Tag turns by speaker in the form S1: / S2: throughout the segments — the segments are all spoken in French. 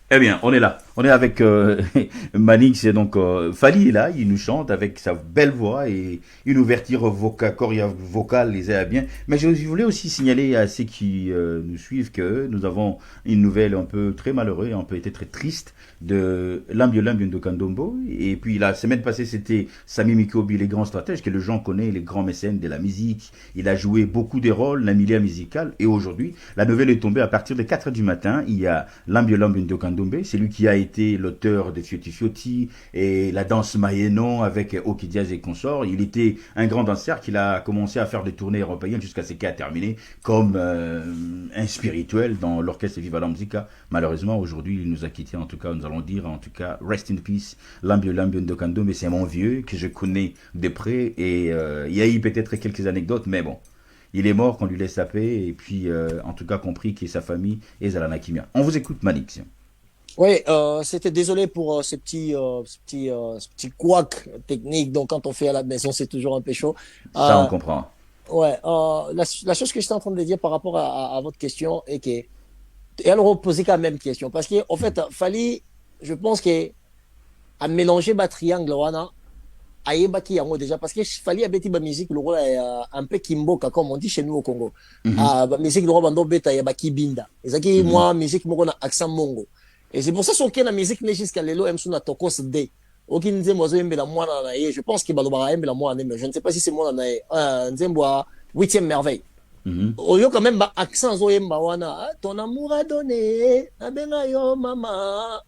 S1: Eh bien, on est là. On est avec Manix et donc Fali est là, il nous chante avec sa belle voix et une ouverture vocale les a bien. Mais je voulais aussi signaler à ceux qui nous suivent que nous avons une nouvelle un peu très malheureuse, un peu été très triste de Lambio Lambio de Kandombo. Et puis la semaine passée, c'était Sami Mikobi, les grands stratèges que le gens connaît, les grands mécènes de la musique. Il a joué beaucoup de rôles, la milieu musical. Et aujourd'hui, la nouvelle est tombée à partir de 4 heures du matin. Il y a Lambio Lambio de Kandombe, c'est lui qui a été l'auteur de Fioti Fioti et la danse Mayenon avec Oki Diaz et consorts. Il était un grand danseur qui a commencé à faire des tournées européennes jusqu'à ce qu'il a terminé comme un spirituel dans l'orchestre Viva la Musica. Malheureusement, aujourd'hui, il nous a quittés. En tout cas, nous allons dire, en tout cas, rest in peace, Lambio Lambio de Kandombe. C'est mon vieux que je connais de près et il y a eu peut-être quelques anecdotes, mais bon. Il est mort, qu'on lui laisse la paix, et puis, en tout cas, compris que sa famille est Zalana Kimia. On vous écoute, Manix.
S2: Oui, c'était désolé pour ce petit couac technique. Donc, quand on fait à la maison, c'est toujours un peu chaud.
S1: Ça, on
S2: Euh,
S1: comprend.
S2: ouais, la chose que j'étais en train de dire par rapport à votre question est que, et elle reposait quand même question. Parce que, en fait, Fali, je pense que, à mélanger ma triangle, wana, ayebaki yango déjà parce que fali abeti ba musique le rôle un peu kimboka comme on dit chez nous au Congo
S1: Mhm,
S2: ba musique le rôle bando beta ya baki binda ezaki
S1: mhm.
S2: moi musique moko na accent mongo et c'est pour ça son na musique ne jusqu'à lelo emsu na tokos de aucun nzembo zo yembela mwana na ye je pense que baloba yembela mwana mais je ne sais pas si c'est mwana na ye nzembo a huitième merveille
S1: Mhm.
S2: oyo quand même ba accent zo yemba wana ton amour a donné abenga yo mama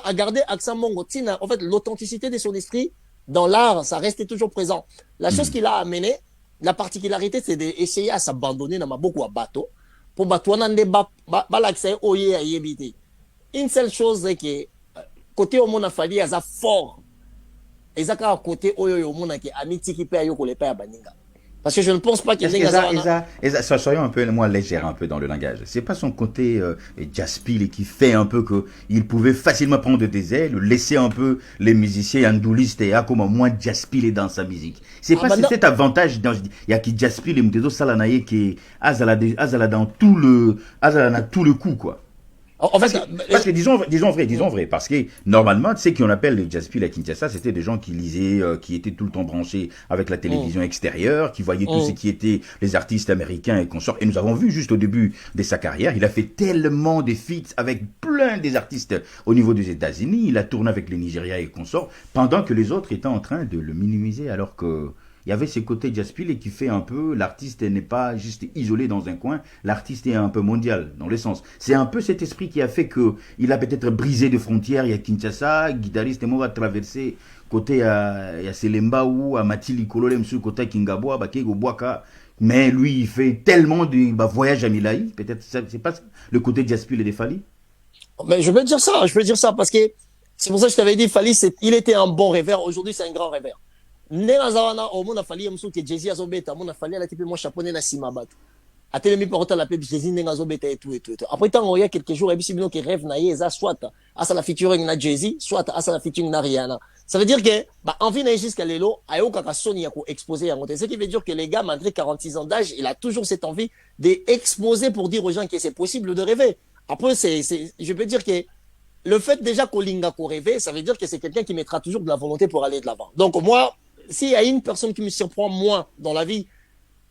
S2: a gardé accent mongo tina en fait l'authenticité de son esprit dans l'art, ça restait toujours présent. La chose
S1: Mhm.
S2: qu'il a amené, la particularité, c'est d'essayer à s'abandonner dans ma beaucoup à bateau pour bateau n'ande l'accès au yé à yébité. Une seule chose, c'est que côté au monde a fallu, il y a fort. Et ça, côté au yo monde qui amitié qui paye au les paye à baninga. Parce que je ne pense pas qu'il y ait
S1: Soyons un peu moins légère un peu dans le langage. C'est pas son côté jazzpil qui fait un peu que il pouvait facilement prendre des ailes, laisser un peu les musiciens andoulistes et comme moins jazzpil dans sa musique. C'est pas
S2: abandon.
S1: cet avantage dans il y a qui jazzpil et mtezo salanaye qui azala dans tout le coup quoi.
S2: En fait,
S1: Parce que disons vrai, parce que normalement, ceux qu'on appelle les jazz à Kinshasa, c'était des gens qui lisaient, qui étaient tout le temps branchés avec la télévision extérieure, qui voyaient tout ce qui était les artistes américains et consorts. Et nous avons vu juste au début de sa carrière, il a fait tellement de feats avec plein des artistes au niveau des États-Unis, il a tourné avec les Nigérias et consorts, pendant que les autres étaient en train de le minimiser, alors que il y avait ce côté jazzpil et qui fait un peu l'artiste n'est pas juste isolé dans un coin, l'artiste est un peu mondial dans le sens. C'est un peu cet esprit qui a fait que il a peut-être brisé de frontières. Il y a Kinshasa, guitariste et moi a traversé côté à Selemba ou à Matili Kololem sur côté Kingaboa, Bakego Boaka. Mais lui, il fait tellement de voyages à Milaï. Peut-être c'est pas le côté jazzpil et des Fali.
S2: mais je peux dire ça parce que c'est pour ça que je t'avais dit, Fali, il était un bon rêveur. Aujourd'hui, c'est un grand rêveur. Nena zawana au mona fali yamsu ke Jay-Z azobeta mona fali ala tipe mo chaponné na sima bato atelemi porta la pep Jay-Z ndenga azobeta et tout et tout et tout après tant il y a quelques jours ebisi bino ke rêve na yeza soit asa la featuring na Jay-Z soit asa la featuring na Rihanna ça veut dire que bah envie na jusqu'à lelo ayo kaka Sony ya ko exposer ya ngote ce qui veut dire que les gars malgré 46 ans d'âge il a toujours cette envie d'exposer pour dire aux gens que c'est possible de rêver après je peux dire que le fait déjà qu'Olinga qu'on rêver, ça veut dire que c'est quelqu'un qui mettra toujours de la volonté pour aller de l'avant. Donc moi, s'il y a une personne qui me surprend moins dans la vie,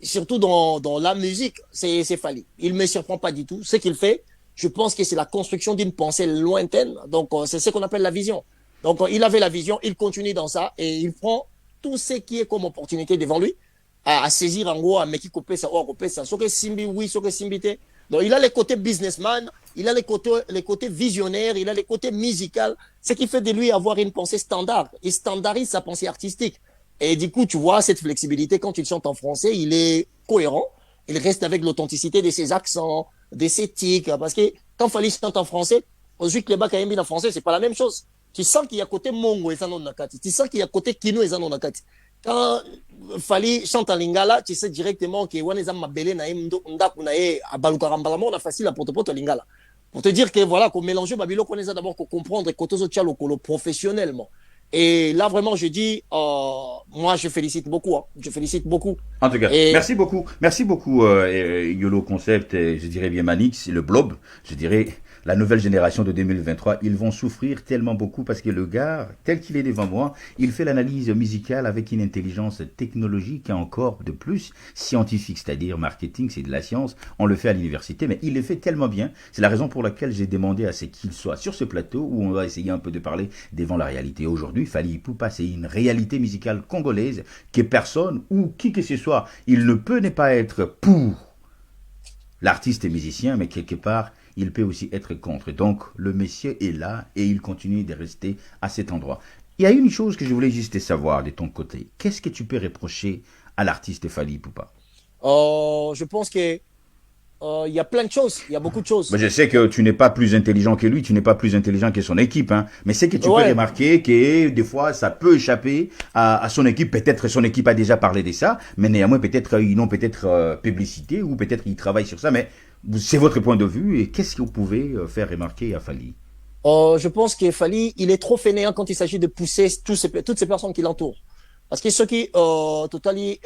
S2: surtout dans la musique, c'est Fali. Il ne me surprend pas du tout. Ce qu'il fait, je pense que c'est la construction d'une pensée lointaine. Donc c'est ce qu'on appelle la vision. Donc il avait la vision, il continue dans ça et il prend tout ce qui est comme opportunité devant lui à saisir en gros, à meki couper ça, ou couper ça. Ce que Simbi, oui, ce que Simbi donc il a les côtés businessman, il a les côtés visionnaires, il a les côtés musical, ce qui fait de lui avoir une pensée standard. Il standardise sa pensée artistique. Et du coup, tu vois, cette flexibilité, quand il chante en français, il est cohérent. Il reste avec l'authenticité de ses accents, de ses tics. Parce que quand Fali chante en français, aujourd'hui que les bacs en français, c'est pas la même chose. Tu sens qu'il y a côté Mongo et Zanon Nakati. Tu sens qu'il y a côté Kino et Zanon Nakati. Quand Fali chante en lingala, tu sais directement que Waneza Mabele na Ndaku na e Abalukarambalamo, on a facile à porte lingala. Pour te dire que voilà, qu'on mélange Babilo, qu'on a d'abord qu'on comprendre et qu'on le professionnellement. Et là, vraiment, je dis, moi, je félicite beaucoup. Hein. Je félicite beaucoup.
S1: En tout cas,
S2: Et
S1: merci beaucoup Yolo Concept, je dirais bien Manix, le blob, je dirais la nouvelle génération de 2023, ils vont souffrir tellement beaucoup parce que le gars, tel qu'il est devant moi, il fait l'analyse musicale avec une intelligence technologique et encore de plus scientifique, c'est-à-dire marketing, c'est de la science, on le fait à l'université, mais il le fait tellement bien, c'est la raison pour laquelle j'ai demandé à ce qu'il soit sur ce plateau où on va essayer un peu de parler devant la réalité. Aujourd'hui, Fally Ipupa, c'est une réalité musicale congolaise que personne ou qui que ce soit, il ne peut ne pas être pour l'artiste est musicien, mais quelque part, il peut aussi être contre. Donc, le monsieur est là et il continue de rester à cet endroit. Il y a une chose que je voulais juste savoir de ton côté. Qu'est-ce que tu peux reprocher à l'artiste Fally Ipupa?
S2: Je pense que il y a plein de choses, il y a beaucoup de choses.
S1: Ben, je sais que tu n'es pas plus intelligent que lui, tu n'es pas plus intelligent que son équipe, hein, mais c'est que tu peux
S2: Ouais,
S1: remarquer que des fois ça peut échapper à son équipe. Peut-être son équipe a déjà parlé de ça, mais néanmoins peut-être ils n'ont peut-être publicité ou peut-être ils travaillent sur ça. Mais c'est votre point de vue et qu'est-ce que vous pouvez faire remarquer à Fally?
S2: je pense que Fally, il est trop fainéant quand il s'agit de pousser toutes ces personnes qui l'entourent. Parce que ceux qui, totally,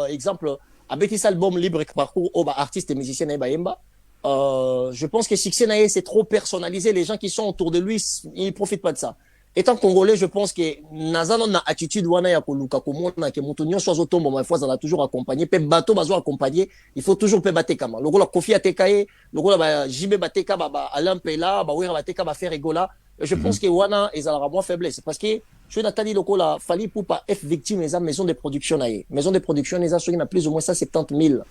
S2: exemple, avec cet album libre parcours au artiste et musicien Yemba, je pense que succès naé c'est trop personnalisé. Les gens qui sont autour de lui, ils profitent pas de ça. Étant congolais, je pense que nazano na attitude wana ya koluka komona ke moto nyonso azotomba ma fois a toujours accompagné pe bateau bazo accompagner, il faut toujours pe batekama. Lokola Kofi Atekaye, lokola ba Jibe bateka ba Alain Pela, ba Wera bateka ba faire rigola. Je pense que wana ezalaka moins faiblesse parce que je natali lokola Fally Ipupa F victime eza maison de production naé. Maison de production eza soki na plus ou moins 170 000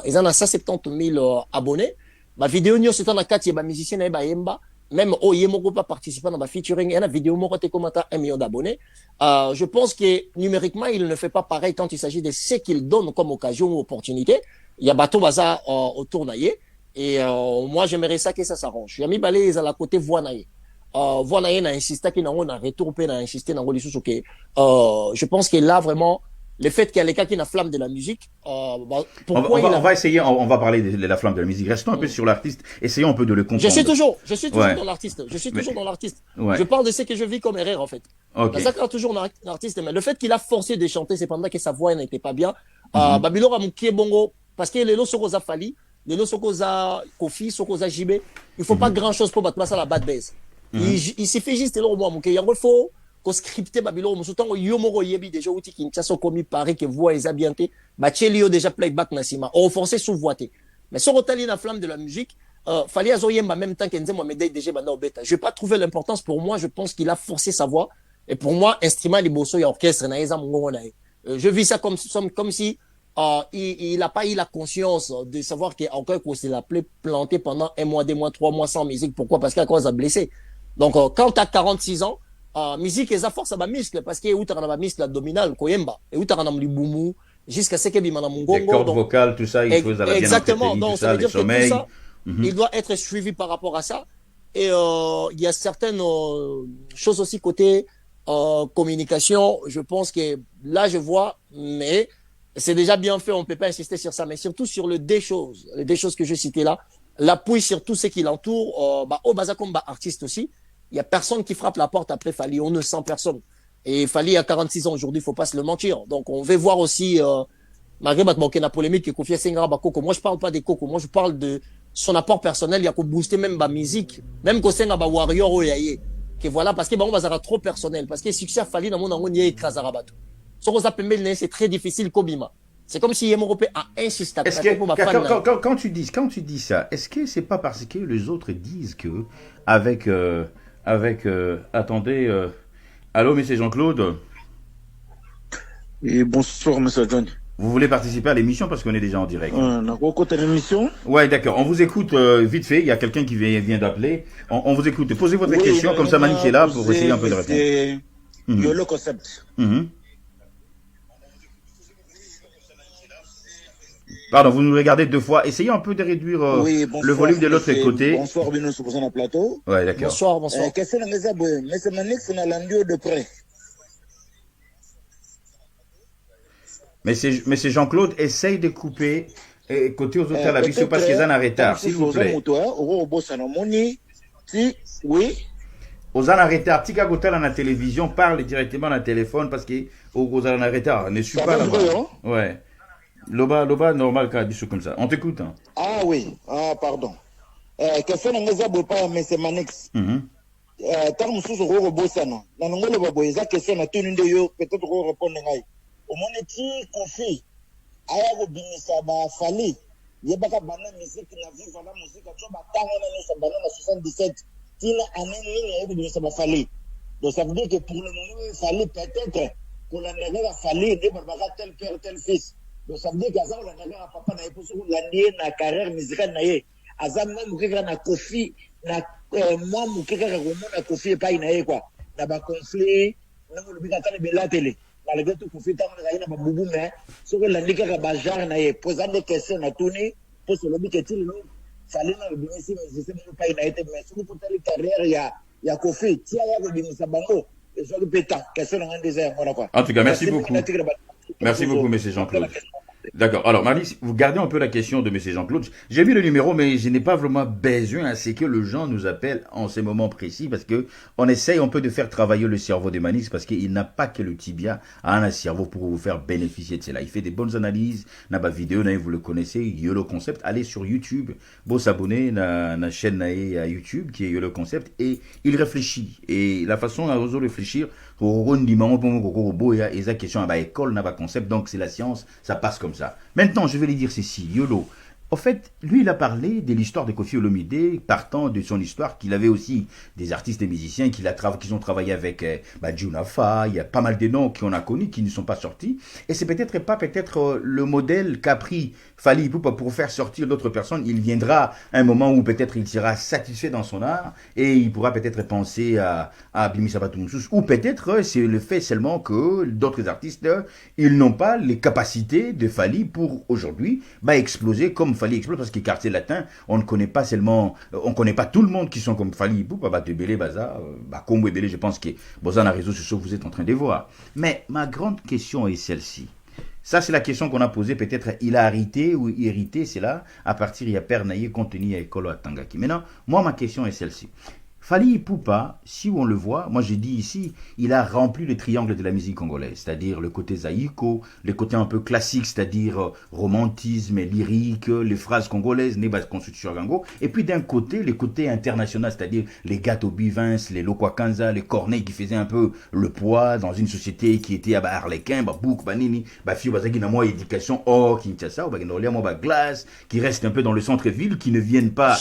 S2: eza na 170 000 abonnés. Ma vidéo nyonso c'est na kati ba musicien naé ba yemba. Même Oyemoko pas participer dans ma featuring, il y a une vidéo Moko Tekomata 1 million d'abonnés. Je pense que numériquement, il ne fait pas pareil quand il s'agit de ce qu'il donne comme occasion ou opportunité. Il y a Bateau Baza autour naïe. Et moi, j'aimerais ça que ça s'arrange. Il y a mis balé à la côté voix naïe. Voix naïe n'a insisté qu'il n'a retour, n'a insisté dans le sous je pense que là, vraiment, le fait qu'il y a les cas qui ont la flamme de la musique, pourquoi
S1: on va essayer, on va parler de la flamme de la musique. Restons un peu sur l'artiste, essayons un peu de le comprendre.
S2: Je suis toujours
S1: Ouais.
S2: dans l'artiste. Je suis
S1: Mais-
S2: toujours dans l'artiste.
S1: Ouais.
S2: Je parle de ce que je vis comme erreur, en fait.
S1: Ok.
S2: Dans ça, toujours dans l'artiste, mais le fait qu'il a forcé de chanter, c'est pendant que sa voix n'était pas bien. Babylon a mouké bongo, parce que les lots sont aux Fally, les lots sont aux Kofi, sont aux Jibé. Il faut pas grand chose pour battre ça la bad base. Il suffit juste de l'eau, mouké. Il faut ko scripté Babylon, mais surtout, yo moro yebi déjà, outil qui n'a commis Paris, que voix est habianté, bah, tchelio déjà playback nasima, on forcé sous voité. Mais sur Otali, la flamme de la musique, Fally Azoyem en même temps qu'Enze Mohamed déjà maintenant au bêta. Je vais pas trouver l'importance pour moi, je pense qu'il a forcé sa voix. Et pour moi, instrument, les bosso et orchestre, je vis ça comme si, il a pas eu la conscience de savoir qu'encore qu'on s'est l'appelé planté pendant 1 mois, 2 mois, 3 mois sans musique. Pourquoi? Parce qu'à cause a blessé. Donc, quand t'as 46 ans, musique, ça force à ma muscle, parce que où t'as ma muscle abdominal, koyemba, et où t'as un libumu, jusqu'à ce que bimana
S1: Les
S2: mungongo.
S1: cordes vocales, tout ça, il faut la bien
S2: Exactement.
S1: entretenir,
S2: Donc,
S1: tout
S2: ça
S1: ça,
S2: veut
S1: le
S2: dire que tout
S1: sommeil.
S2: ça, il doit être suivi par rapport à ça. Et il y a certaines choses aussi côté communication. Je pense que là, je vois, mais c'est déjà bien fait. On ne peut pas insister sur ça, mais surtout sur les deux choses que je citais là. L'appui sur tout ce qui l'entoure. Au Bazakom, artiste aussi. Il y a personne qui frappe la porte après Fally. On ne sent personne. Et Fally a 46 ans aujourd'hui, il faut pas se le mentir. Donc, on veut voir aussi, malgré la polémique qui est confiée à Sengra Bakoko. Moi, je parle pas des Coco. Moi, je parle de son apport personnel. Il y a qu'au booster même ma musique. Même qu'au Senga Warrior ou Yaye. Que voilà, parce que on va trop personnel. Parce que succès a Fally dans mon angon, il y a écrasarabatou. Ce qu'on s'appelle, c'est très difficile comme Bima. C'est comme si Yemorope a insisté.
S1: Est-ce que quand tu dis ça, est-ce que c'est pas parce que les autres disent que avec attendez, allô, monsieur Jean-Claude,
S3: Et bonsoir, monsieur John.
S1: vous voulez participer à l'émission parce qu'on est déjà en direct.
S3: On a côté l'émission.
S1: Ouais, d'accord. On vous écoute vite fait. Il y a quelqu'un qui vient d'appeler. On vous écoute. Posez votre question, comme ça Malik est là pour essayer un peu de répondre.
S3: C'est le concept.
S1: Pardon, vous nous regardez 2 fois. Essayez un peu de réduire le volume de l'autre côté.
S3: Bonsoir, bienvenue sur le plateau.
S1: Ouais, d'accord.
S2: Bonsoir.
S3: Question de Mezaboué. Mais c'est Manix, on a l'enduo de près.
S1: Mais c'est Jean-Claude, essaye de couper côté aux autres à la vie, parce qu'ils en ont retard, s'il vous plaît.
S3: Oui.
S1: Aux en retard, Tika Gotal à la télévision parle directement à la téléphone parce que aux en retard, ne suis pas là-bas. Ouais. Loba, normal, comme ça. On t'écoute. Hein.
S3: Ah oui, ah pardon. question na ngeza bopa mais c'est Manix. Tant mosusu ko robosana. Na ngolo babo eza question na tuni nde yo peut-être ko répondre ngai. Au monde ti Kofi aya ko bimisa ba Fally. Yebaka bana musique na vivre la musique to ba tango na so bana na 77 tina année nini ya ko bimisa ba Fally. Donc ça veut dire que pour le moment Fally peut-être qu'on a nagara Fally de barbaka tel père tel fils. Donc ça veut dire que ça on a nagara papa na eposo la ndie na carrière musicale na ye. Azam même keka na Kofi na moi mukeka ka komona Kofi pa ina ye quoi. Na ba conflit na mo lobika tane bela télé. Malgré tout Kofi ta na ina ba bubu mais ce que la ndika ka ba genre na ye poser des questions na tourner pour se lobika tili no Fally na bimisi mais c'est même pas ina ye mais ce que pour telle carrière ya Kofi tia ya ko bimisa bango et je répète question na ndeza ngona quoi.
S1: En tout cas, merci beaucoup. Merci beaucoup, monsieur Jean-Claude. D'accord. Alors, Marie, vous gardez un peu la question de monsieur Jean-Claude. J'ai mis le numéro, mais je n'ai pas vraiment besoin à ce que le gens nous appellent en ces moments précis parce que on essaye un peu de faire travailler le cerveau de Manix parce qu'il n'a pas que le tibia à un cerveau pour vous faire bénéficier de cela. Il fait des bonnes analyses. N'a pas vidéo, vous le connaissez, YOLO Concept. Allez sur YouTube, beau s'abonner à la chaîne à YouTube qui est YOLO Concept et il réfléchit. Et la façon à réfléchir, question à école n'a pas concept, donc c'est la science, ça passe comme ça. Maintenant, je vais lui dire ceci, YOLO. En fait, lui, il a parlé de l'histoire de Koffi Olomide, partant de son histoire, qu'il avait aussi des artistes et musiciens qui ont travaillé avec Junafa, il y a pas mal de noms qu'on a connus qui ne sont pas sortis. Et c'est peut-être pas le modèle qu'a pris Fally Ipupa pour faire sortir d'autres personnes. Il viendra un moment où peut-être il sera satisfait dans son art et il pourra peut-être penser à Bimi Sabatou. Ou peut-être c'est le fait seulement que d'autres artistes, ils n'ont pas les capacités de Fally pour aujourd'hui exploser comme Fally explose parce que quartier latin, on ne connaît pas seulement, on connaît pas tout le monde qui sont comme Fally Ipupa, de Belé, Baza, Combo et Belé, je pense que dans les réseaux sociaux, vous êtes en train de voir. Mais ma grande question est celle-ci. Ça, c'est la question qu'on a posée. Peut-être il a hérité ou hérité, c'est là, à partir, il y a Père Naïe, contenu à Ekolo à Tangaki. Maintenant, moi, ma question est celle-ci. Fally Ipupa, si on le voit, moi j'ai dit ici, il a rempli le triangle de la musique congolaise, c'est-à-dire le côté zaïko, le côté un peu classique, c'est-à-dire romantisme, lyrique, les phrases congolaises, Neba Constitution Gango, et puis d'un côté, le côté international, c'est-à-dire les gâteaux bivins, les lokwakanza, les corneilles qui faisaient un peu le poids dans une société qui était à Arlequin, Bouk, Banini, Fio Bazagi, Namo, éducation, Kinshasa, Glace, qui reste un peu dans le centre-ville, qui ne viennent pas.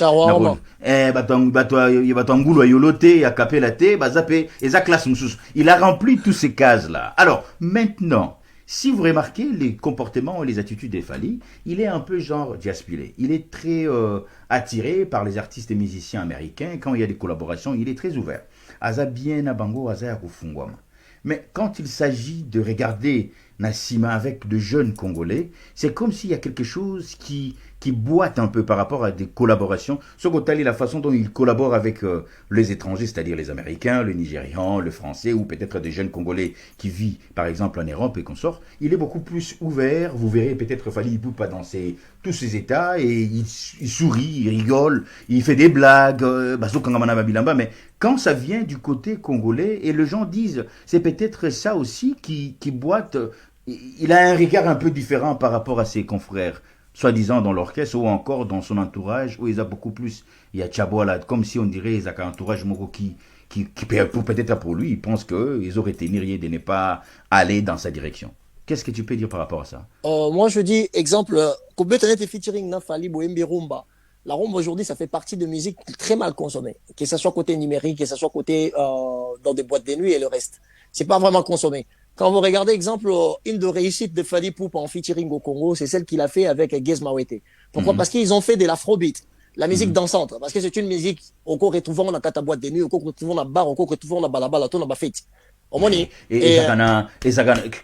S1: Il a rempli tous ces cases-là. Alors, maintenant, si vous remarquez les comportements et les attitudes de Fally, il est un peu genre diaspilé. Il est très attiré par les artistes et musiciens américains. Quand il y a des collaborations, il est très ouvert. Aza bien abango, aza kufungwama. Mais quand il s'agit de regarder Nassima avec de jeunes Congolais, c'est comme s'il y a quelque chose qui boite un peu par rapport à des collaborations. Sokotali, la façon dont il collabore avec les étrangers, c'est-à-dire les Américains, le Nigérian, le Français, ou peut-être des jeunes Congolais qui vivent, par exemple, en Europe et qu'on sort, il est beaucoup plus ouvert. Vous verrez peut-être Fally Ipupa dans tous ses états, et il sourit, il rigole, il fait des blagues, mais quand ça vient du côté congolais, et les gens disent, c'est peut-être ça aussi qui boite, il a un regard un peu différent par rapport à ses confrères, soi-disant dans l'orchestre ou encore dans son entourage, où il y a beaucoup plus, il y a Tchaboala, comme si on dirait, il y a un entourage qui peut-être pour lui, il pense qu'ils auraient été mérités de ne pas aller dans sa direction. Qu'est-ce que tu peux dire par rapport à ça?
S2: Moi, je dis, exemple, Kobetanete featuring na Fally Boembe Rumba. La rumba aujourd'hui, ça fait partie de musique très mal consommée, que ce soit côté numérique, que ce soit côté dans des boîtes de nuit et le reste. C'est pas vraiment consommé. Quand vous regardez, exemple, une de réussite de Fally Ipupa en featuring au Congo, c'est celle qu'il a fait avec Gez Mawete. Pourquoi? Parce qu'ils ont fait de l'afrobeat, la musique dansante. Parce que c'est une musique, au cours retrouvant dans ta boîte de nuit, au cours retrouvant dans la bar, au cours retrouvant dans balabala, tout dans la fête.
S1: Et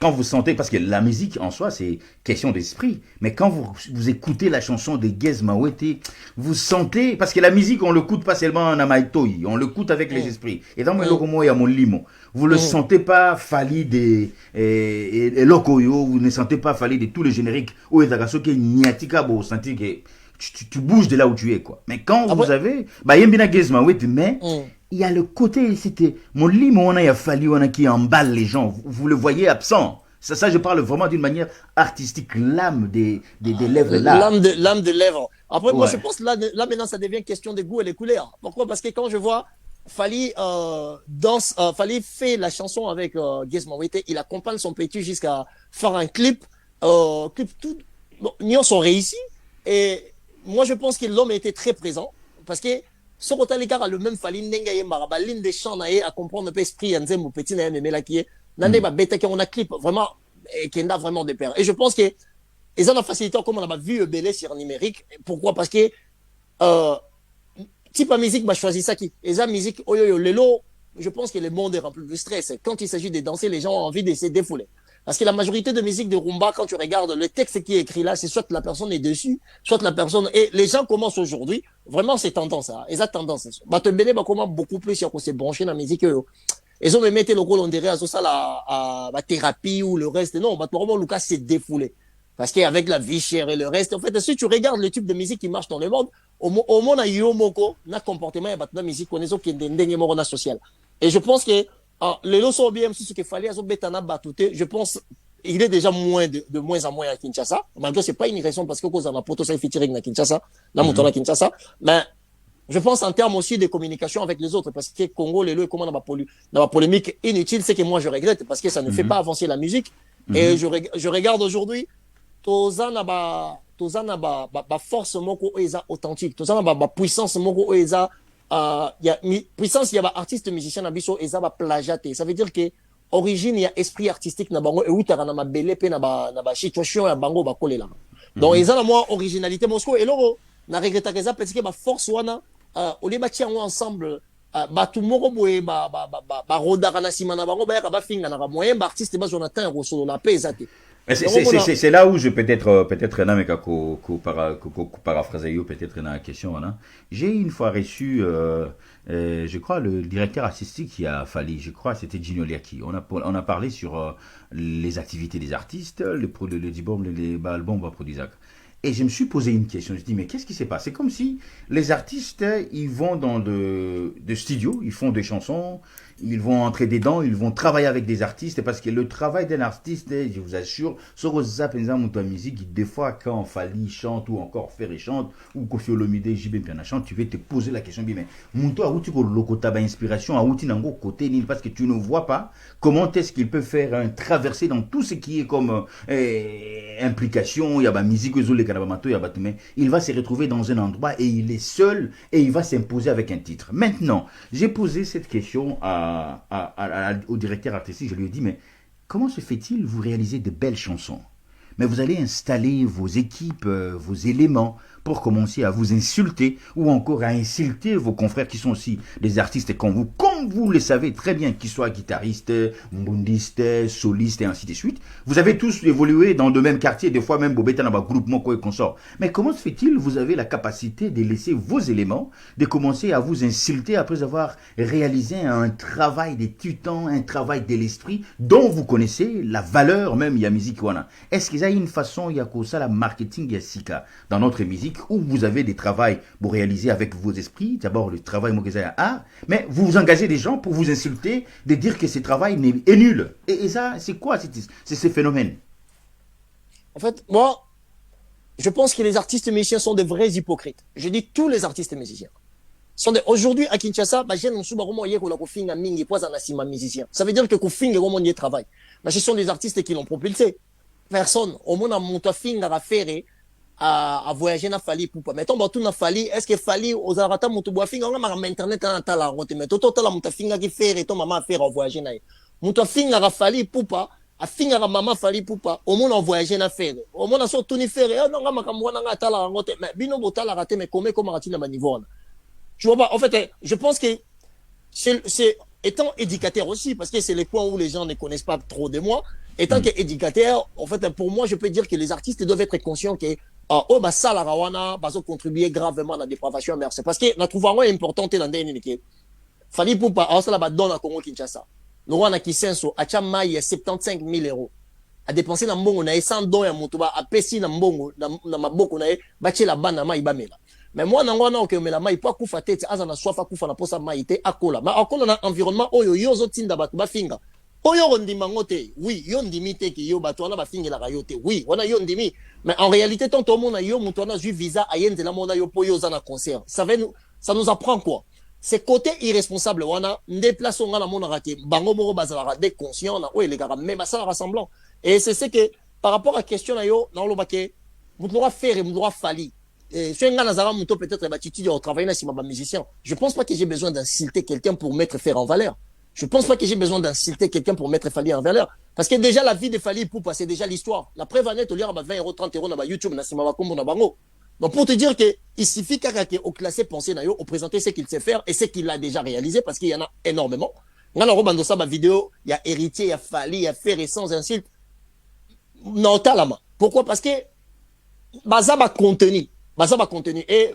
S1: quand vous sentez, parce que la musique en soi c'est question d'esprit, mais quand vous écoutez la chanson de Gez Mawete, vous sentez, parce que la musique on l'écoute pas seulement en amaitoi, on l'écoute avec les esprits. Et dans mon logo il y a mon limo. Vous le sentez pas Fally et Lokoyo, vous ne sentez pas Fally de tous les génériques où il y a que niatika vous sentez que tu bouges de là où tu es quoi. Mais quand vous avez yembina Gez Mawete, mais il y a le côté, c'était mon limo, on a Fally, on a qui emballe les gens. Vous le voyez absent. Ça, je parle vraiment d'une manière artistique, l'âme des lèvres là.
S2: L'âme de lèvres. Après, moi, je
S1: Ouais.
S2: pense là maintenant, ça devient question de goût et les couleurs. Pourquoi? Parce que quand je vois Fally Fally fait la chanson avec Guess Mawete, il accompagne son petit jusqu'à faire un clip tout, bon, Nyon sont réussis. Et moi, je pense que l'homme était très présent parce que ce côté l'écart a le même Fally Nengaye Maraba, l'une des chants à comprendre un peu esprit, Yanzem ou petit Naye Memela qui est, Nande
S1: Mhm.
S2: ba bête qu'on a clip vraiment, et qui a vraiment des pères. Et je pense que ils ont la facilité comme on a vu Belé sur numérique. Pourquoi? Parce que euh, type de musique, bah, choisis ça qui. Et ça, musique, oh yo yo, lelo, je pense que le monde est rempli de stress. Quand il s'agit de danser, les gens ont envie de se défouler. Parce que la majorité de musique de rumba, quand tu regardes le texte qui est écrit là, c'est soit la personne est dessus, soit la personne. Et les gens commencent aujourd'hui, vraiment, c'est tendance, hein. Et ça, tendance. Bah, te béné, bah, comment beaucoup plus, si on s'est branché dans la musique, ils ont même été le rôle, on dirait, à ça, la thérapie ou le reste. Non, bah, vraiment, Lucas s'est défoulé. Parce qu'avec la vie chère et le reste, en fait, si tu regardes le type de musique qui marche dans le monde, au monde, il y a un comportement, il y a une musique qui est une social. Et je pense que les leçons bien, ce qu'il fallait, je pense il est déjà de moins en moins à Kinshasa. Malgré c'est pas une raison parce que cause on a poto ça featuring à Kinshasa, là montant à
S1: Mhm.
S2: Kinshasa, mais je pense en termes aussi de communication avec les autres parce que Congo les le comment dans la polémique inutile, c'est que moi je regrette parce que ça ne fait pas
S1: Mhm.
S2: avancer la musique et
S1: Mhm.
S2: je regarde aujourd'hui tozana ba force moko eza authentique tozana ba puissance moko eza puissance ya ba artiste musicien na biso eza ba plagiat ça veut dire que origine ya esprit artistique na bango eutaka na mabele pe na ba situation ya bango bakolela donc
S1: Mhm.
S2: eza na moi originalité mosco eloko na regretaka eza parce que ba force wana au lieu batia yango ensemble bato moko boye barodaka na nsima na bango bayaka bafinga na moyen baartiste bazwa na temps ya kosolola pe eza te
S1: Mais
S2: yango mona
S1: c'est là où je peut-être na meka ko paraphraser yo peut-être na question voilà. J'ai une fois reçu je crois le directeur artistique qui a fallu, je crois c'était Gino Liaki. On a parlé sur les activités des artistes, le album les albums va produire. Et je me suis posé une question. Je me dis, mais qu'est-ce qui s'est passé? C'est comme si les artistes, ils vont dans de studios, ils font des chansons, ils vont entrer dedans, ils vont travailler avec des artistes, parce que le travail d'un artiste, je vous assure, sur Zap musique, des fois, quand Fali chante, ou encore Ferré chante, ou Kofi Olomide, JB Piana chante, tu vas te poser la question, mais Munto a outi ko lokota ba inspiration, a outi nango côté, parce que tu ne vois pas comment est-ce qu'il peut faire un traversé dans tout ce qui est comme implication, il y a la musique, il va se retrouver dans un endroit et il est seul et il va s'imposer avec un titre. Maintenant, j'ai posé cette question au directeur artistique, je lui ai dit, mais comment se fait-il vous réaliser de belles chansons, mais vous allez installer vos équipes, vos éléments pour commencer à vous insulter ou encore à insulter vos confrères qui sont aussi des artistes comme vous le savez très bien, qu'ils soient guitaristes, mbundistes, solistes et ainsi de suite. Vous avez tous évolué dans le même quartier, des fois même Bobeta dans votre groupe Moko et consort. Mais comment se fait-il vous avez la capacité de laisser vos éléments, de commencer à vous insulter après avoir réalisé un travail des titans, un travail de l'esprit dont vous connaissez la valeur même, il y a musique wana. Est-ce qu'il y a une façon, il y a ça la marketing, il y a sika dans notre musique où vous avez des travails pour réaliser avec vos esprits, d'abord le travail Mogeza art, mais vous vous engagez des gens pour vous insulter, de dire que ce travail est nul. Et ça, c'est quoi ces phénomènes?
S2: en fait moi je pense que les artistes musiciens sont des vrais hypocrites. Je dis tous les artistes musiciens aujourd'hui à Kinshasa bajene nsuba vraiment yeko la kofinga mingi poza na sima musicien. Ça veut dire que kofinga vraiment y travail. Mais ce sont des artistes qui l'ont propulsé. Personne au monde a monté finga à faire à voyager na Fali Poupa. Mettons ba tout na Fali, est-ce que Fali aux arata monto boa finga on a internet na tala rote mais tout la monta finga qui faire et ton maman faire à voyager na. Monto finga à Fali Poupa a finga à maman Fali Poupa au monde en voyager na faire. Au monde a surtout ni faire non nga makamwa na tala rote mais bino botala raté mais comment ratina ma niveau. Tu vois pas, en fait, je pense que c'est étant éducateur aussi, parce que c'est les points où les gens ne connaissent pas trop de moi, étant qu'éducateur, en fait, pour moi, je peux dire que les artistes doivent être conscients que oh, bah, ça, la rawana, bah, ça contribuer gravement à la dépravation, merci. Parce que la trouvaron est importante dans des niquets. Fali pour pas, ça, là, donne à Congo Kinshasa. Le roi n'a qui senso, à Chamaï, 75 000 euros. À dépenser dans mbongo, na 100 dons à Motoba, à Pessi dans mbongo, dans ma boko, na bâti la bande, na ma ibamela. Mais moi nango na oke mela mai pa kufa tete aza na swafa kufa na posa mai te akola ma akola na environnement oyo yozo tinda batu bafinga Oyo ondima ngote, oui, yo ndimi te ki yo batwana ba fingi la rayote, oui, wana yo ndimi, mais en réalité, tant au monde yo mutwana ju visa ayen de la mona yo po yo zana concert. Ça nous apprend quoi? C'est côté irresponsable, wana, déplaçons la mona rake, bango moro bazala des conscients, na, ouais, les gars, mais bah ça rassemblant. Et c'est ce que, par rapport à la question na yo, na lo bake, mutnora faire et mutnora fali. Si un gars nazara muto peut-être ba titi au travail na si ma musicien, je pense pas que j'ai besoin d'insulter quelqu'un pour mettre faire en valeur. Je ne pense pas que j'ai besoin d'insulter quelqu'un pour mettre Fali en valeur. Parce que déjà, la vie de Fali Poupa, c'est déjà l'histoire. La preuve en est, au lieu de 20 euros, 30 euros, dans YouTube, dans Bango. Donc, pour te dire qu'il suffit au classé penser, au présenter ce qu'il sait faire et ce qu'il a déjà réalisé, parce qu'il y en a énormément. Dans la vidéo, il y a héritier, il y a Fali, il y a fait et sans insulte. Non, talama. Pourquoi? Parce que, bazaba contenu. Et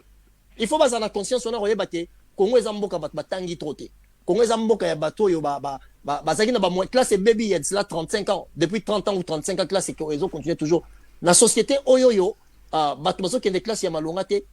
S2: il faut baser la conscience, on a regardé, que Congo est Zamboka, batangi troté. Congo Zamboka ya bato yo bazaki na ba classe baby il y a cela 35 ans depuis 30 ans ou 35 ans classe et réseau continue toujours la société oyoyo bato bazo qui des classes ya malonga te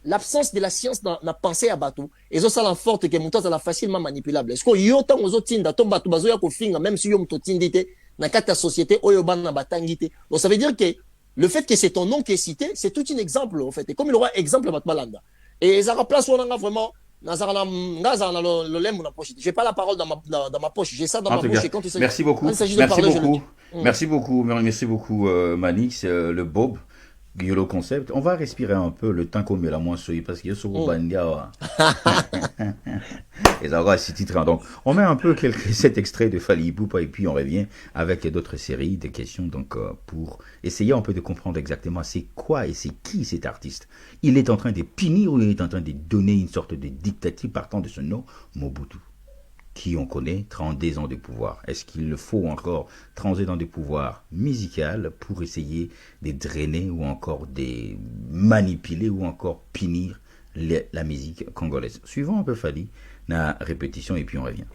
S2: l'absence de la science na pensée à bato et ça la forte que muto ça la facilement manipulable est-ce que yo tant ozo tinda to bato bazo ya ko finga même si yo muto tindite na kata société oyo bana batangite donc ça veut dire que le fait que c'est ton nom qui est cité c'est tout un exemple en fait et comme il aura exemple Batmalanda et ça remplace on a vraiment j'ai pas la parole dans ma poche, j'ai ça dans ma bouche. Et quand
S1: merci beaucoup. Merci beaucoup, Manix, le Bob, Guillaume Concept. On va respirer un peu le temps qu'on met la moins souillée parce qu'il y a sur Bandia. Et ça va six titres. Donc, on met un peu cet extrait de Fali Poupa et puis on revient avec d'autres séries de questions. Donc, pour essayer un peu de comprendre exactement c'est quoi et c'est qui cet artiste. Il est en train de punir ou il est en train de donner une sorte de dictature partant de ce nom, Mobutu, qui on connaît 32 ans de pouvoir. Est-ce qu'il faut encore 30 ans de pouvoir musical pour essayer de drainer ou encore de manipuler ou encore punir la musique congolaise? Suivons un peu Fali, la répétition et puis on revient.